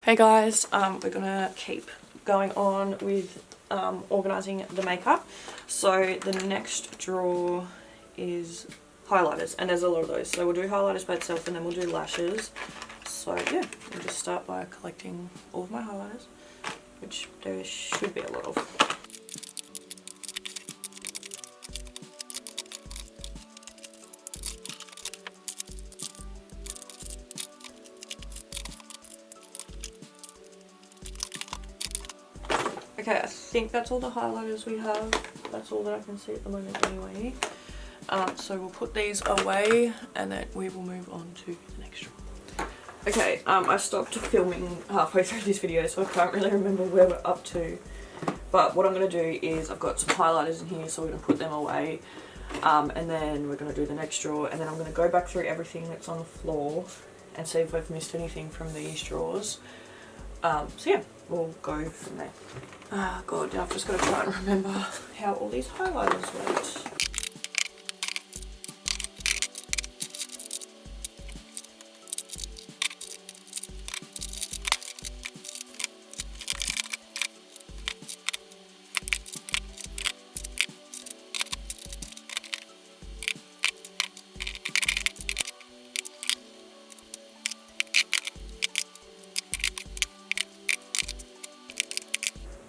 Hey guys, we're gonna keep going on with organising the makeup. So the next drawer is highlighters, and there's a lot of those. So we'll do highlighters by itself and then we'll do lashes. So yeah, we'll just start by collecting all of my highlighters, which there should be a lot of. Okay, I think that's all the highlighters we have. That's all that I can see at the moment anyway. So we'll put these away and then we will move on to the next drawer. Okay, I stopped filming halfway through this video, so I can't really remember where we're up to. But what I'm going to do is I've got some highlighters in here, so we're going to put them away. And then we're going to do the next drawer, and then I'm going to go back through everything that's on the floor and see if we've missed anything from these drawers. So yeah, we'll go from there. Ah, God, I've just got to try and remember how all these highlighters went.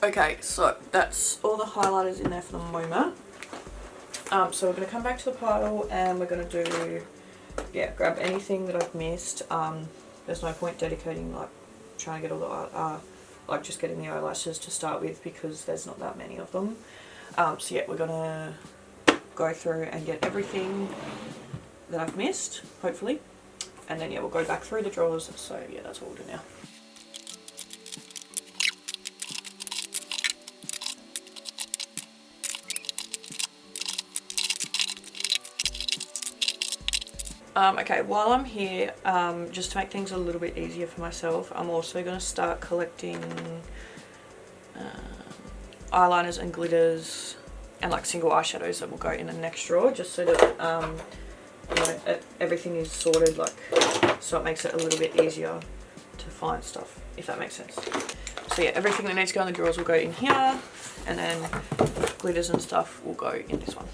Okay, so that's all the highlighters in there for the moment. So we're going to come back to the pile and we're going to do, yeah, grab anything that I've missed. There's no point dedicating, like, trying to get all the, like, just getting the eyelashes to start with because there's not that many of them. So yeah, we're going to go through and get everything that I've missed, hopefully. And then, yeah, we'll go back through the drawers. So yeah, that's what we'll do now. Okay, while I'm here, just to make things a little bit easier for myself, I'm also going to start collecting eyeliners and glitters and like single eyeshadows that will go in the next drawer, just so that you know, everything is sorted, like, so it makes it a little bit easier to find stuff, if that makes sense. So yeah, everything that needs to go in the drawers will go in here, and then glitters and stuff will go in this one.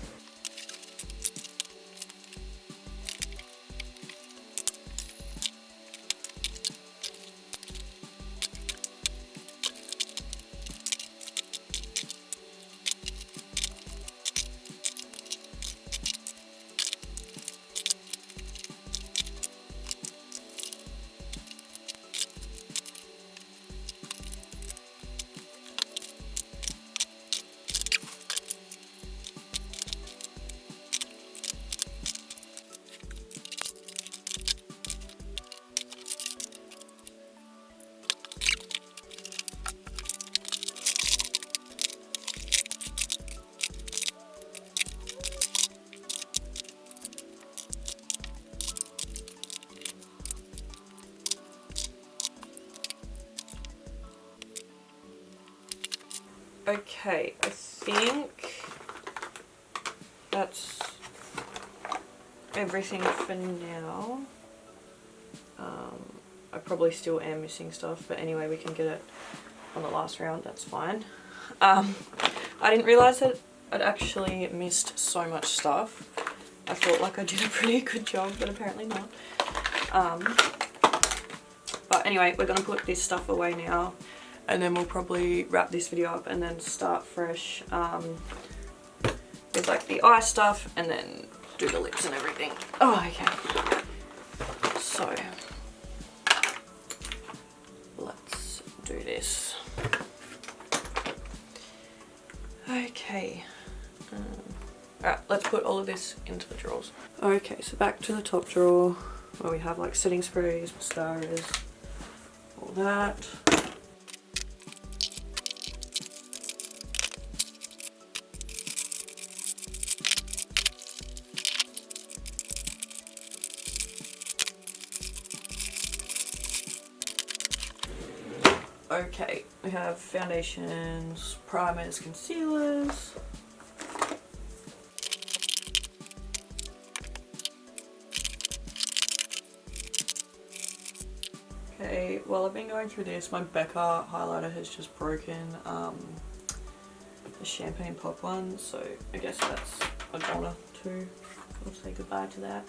Okay, I think that's everything for now. I probably still am missing stuff, but anyway, we can get it on the last round, that's fine. I didn't realise that I'd actually missed so much stuff. I thought like I did a pretty good job, but apparently not. But anyway, we're going to put this stuff away now. And then we'll probably wrap this video up and then start fresh with like the eye stuff and then do the lips and everything. Oh, okay. So, let's do this. Okay. Alright, let's put all of this into the drawers. Okay, so back to the top drawer where we have like setting sprays, mascaras, all that. Okay, we have foundations, primers, concealers. Okay, while I've been going through this, my Becca highlighter has just broken, the champagne pop one, so I guess that's a goner too. I'll say goodbye to that.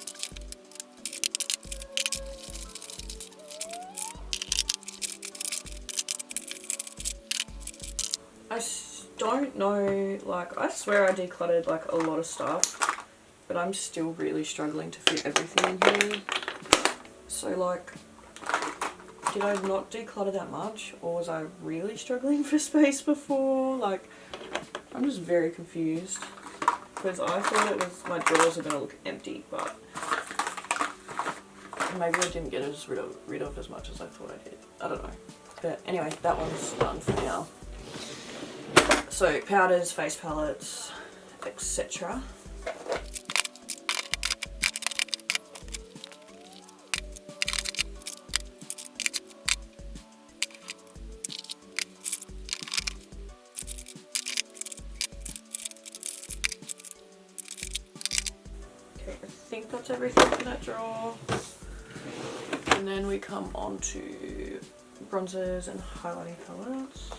I don't know, like, I swear I decluttered like a lot of stuff, but I'm still really struggling to fit everything in here. So like, did I not declutter that much, or was I really struggling for space before? Like, I'm just very confused, because I thought it was, my drawers are going to look empty, but maybe I didn't get rid of as much as I thought I did. I don't know. But anyway, that one's done for now. So powders, face palettes, etc. Okay, I think that's everything for that drawer. And then we come on to bronzers and highlighting palettes.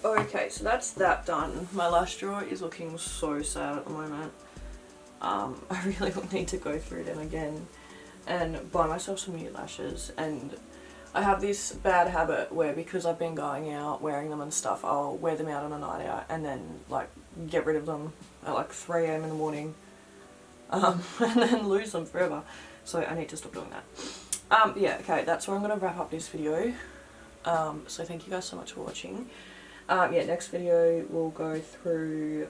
Okay, so that's that done. My lash drawer is looking so sad at the moment. I really will need to go through them again and buy myself some new lashes. And I have this bad habit where, because I've been going out wearing them and stuff, I'll wear them out on a night out and then like get rid of them at like 3 AM in the morning, and then lose them forever. So I need to stop doing that. Yeah, okay, that's where I'm going to wrap up this video. So thank you guys so much for watching. Yeah, next video we'll go through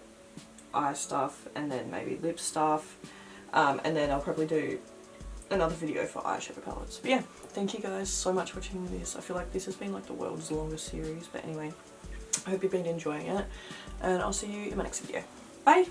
eye stuff and then maybe lip stuff, and then I'll probably do another video for eyeshadow palettes. But yeah, thank you guys so much for watching this. I feel like this has been like the world's longest series, but anyway, I hope you've been enjoying it, and I'll see you in my next video. Bye!